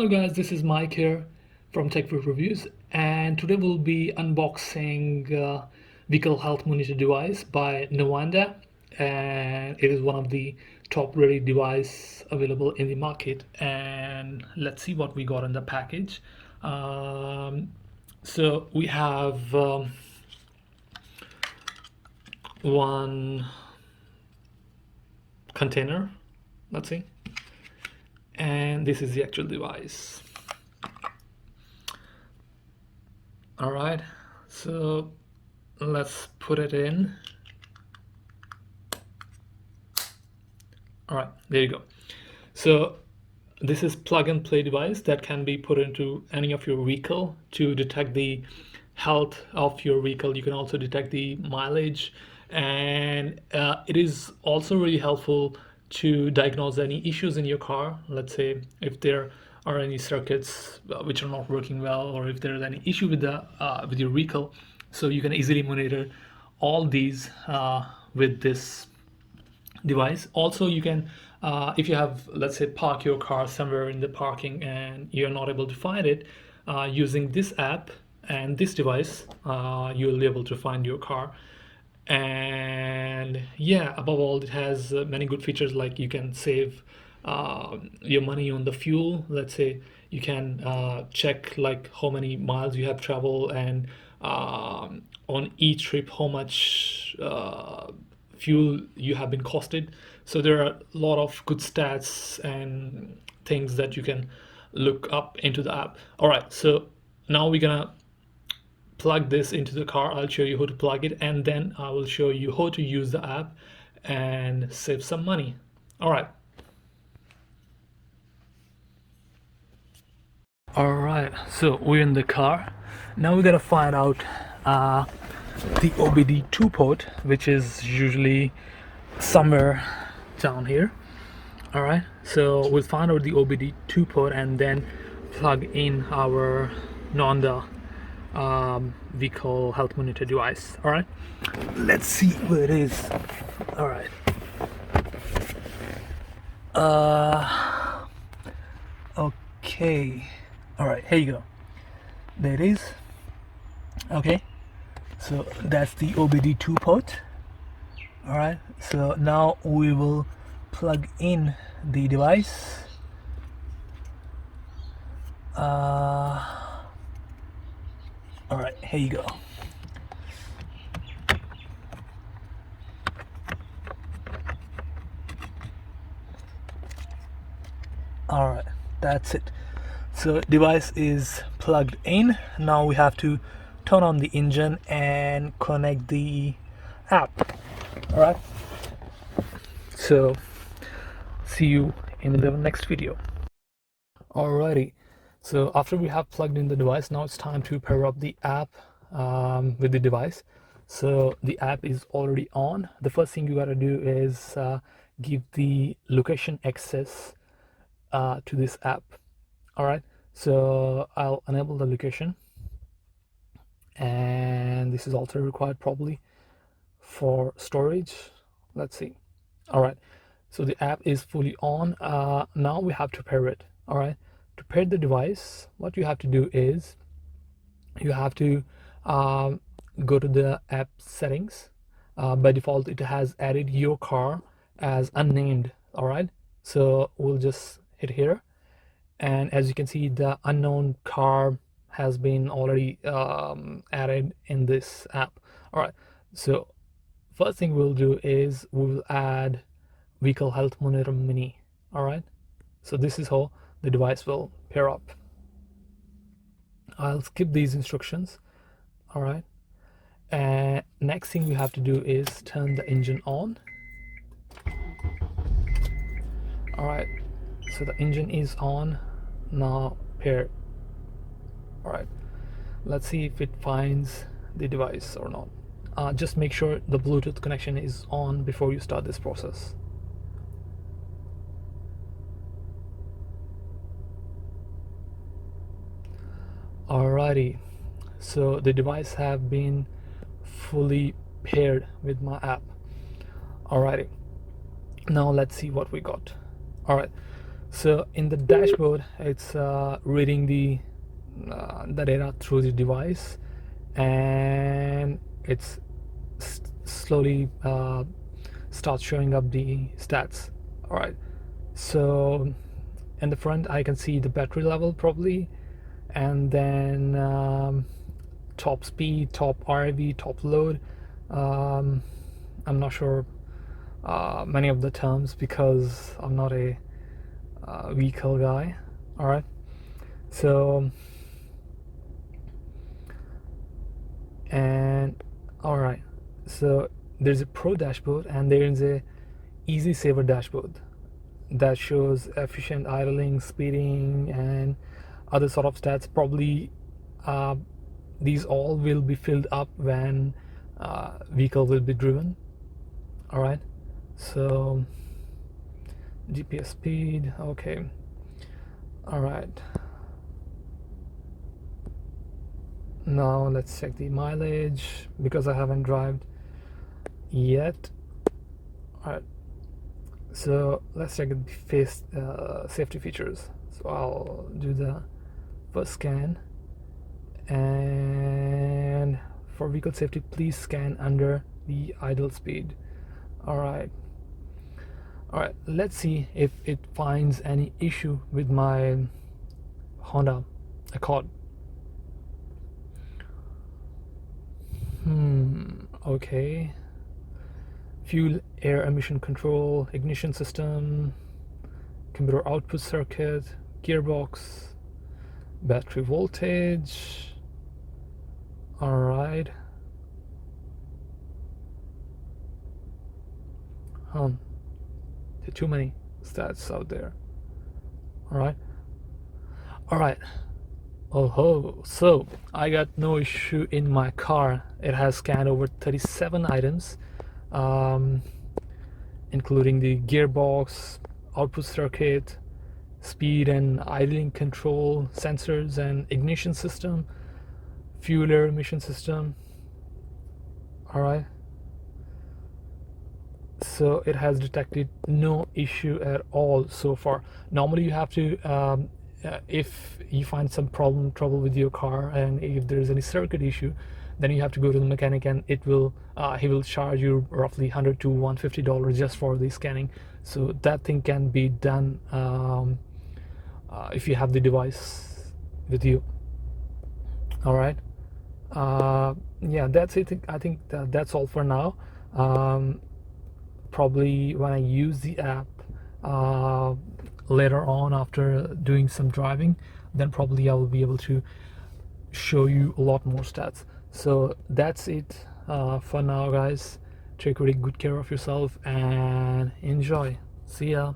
Hello guys, this is Mike here from Techfoot Reviews, and today we'll be unboxing vehicle health monitor device by Nando, and it is one of the top rated device available in the market. And let's see what we got in the package. So we have one container, let's see, and this is the actual device. All right, so let's put it in. All right, there you go. So this is plug and play device that can be put into any of your vehicle to detect the health of your vehicle. You can also detect the mileage, and it is also really helpful to diagnose any issues in your car. Let's say if there are any circuits which are not working well, or if there is any issue with the with your vehicle, so you can easily monitor all these with this device. Also, you can if you have, let's say, park your car somewhere in the parking and you're not able to find it, using this app and this device, you'll be able to find your car. And yeah, above all, it has many good features, like you can save your money on the fuel. Let's say you can check like how many miles you have traveled, and on each trip how much fuel you have been costed. So there are a lot of good stats and things that you can look up into the app. All right, so now we're gonna plug this into the car. I'll show you how to plug it, and then I will show you how to use the app and save some money. All right. All right, so we're in the car. Now we gotta find out the OBD2 port, which is usually somewhere down here. All right, so we'll find out the OBD2 port and then plug in our Nando vehicle health monitor device. All right, let's see where it is. All right, okay, all right, here you go. There it is. Okay, so that's the OBD2 port. All right, so now we will plug in the device. All right, here you go. All right, that's it. So device is plugged in. Now we have to turn on the engine and connect the app. All right, so see you in the next video. Alrighty, so after we have plugged in the device, now it's time to pair up the app with the device. So the app is already on. The first thing you gotta do is give the location access to this app. All right, so I'll enable the location, and this is also required probably for storage. Let's see. All right, so the app is fully on. Now we have to pair it. All right, to pair the device, what you have to do is you have to go to the app settings. By default, it has added your car as unnamed. All right, so we'll just hit here, and as you can see, the unknown car has been already added in this app. All right, so first thing we'll do is we'll add vehicle health monitor mini. All right, so this is how the device will pair up. I'll skip these instructions. All right, and next thing we have to do is turn the engine on. All right, so the engine is on. Now pair. All right, let's see if it finds the device or not. Just make sure the Bluetooth connection is on before you start this process. Alrighty, so the device have been fully paired with my app. Alrighty, now let's see what we got. All right, So in the dashboard, it's reading the data through the device, and it's slowly starts showing up the stats. All right. So in the front, I can see the battery level probably, and then top speed, top RV, top load. I'm not sure many of the terms because I'm not a vehicle guy. All right. So, and all right. So there's a pro dashboard and there is a easy saver dashboard that shows efficient idling, speeding, and other sort of stats. Probably these all will be filled up when vehicle will be driven. All right. So GPS speed. Okay. All right. Now let's check the mileage because I haven't driven yet. All right. So let's check the face safety features. So I'll do the first scan, and for vehicle safety, please scan under the idle speed. All right. All right. Let's see if it finds any issue with my Honda Accord. Okay. Fuel air emission control, ignition system, computer output circuit, gearbox, battery voltage. All right. There are too many stats out there. All right. All right. Oh, so I got no issue in my car. It has scanned over 37 items, including the gearbox, output circuit, speed and idling control sensors, and ignition system, fuel air emission system. All right. So it has detected no issue at all so far. Normally you have to if you find some trouble with your car, and if there's any circuit issue, then you have to go to the mechanic, and it will he will charge you roughly $100 to $150 just for the scanning. So that thing can be done if you have the device with you. All right. Yeah, that's it. I think that's all for now. Probably when I use the app later on after doing some driving, then probably I will be able to show you a lot more stats. So that's it for now, guys. Take really good care of yourself and enjoy. See ya.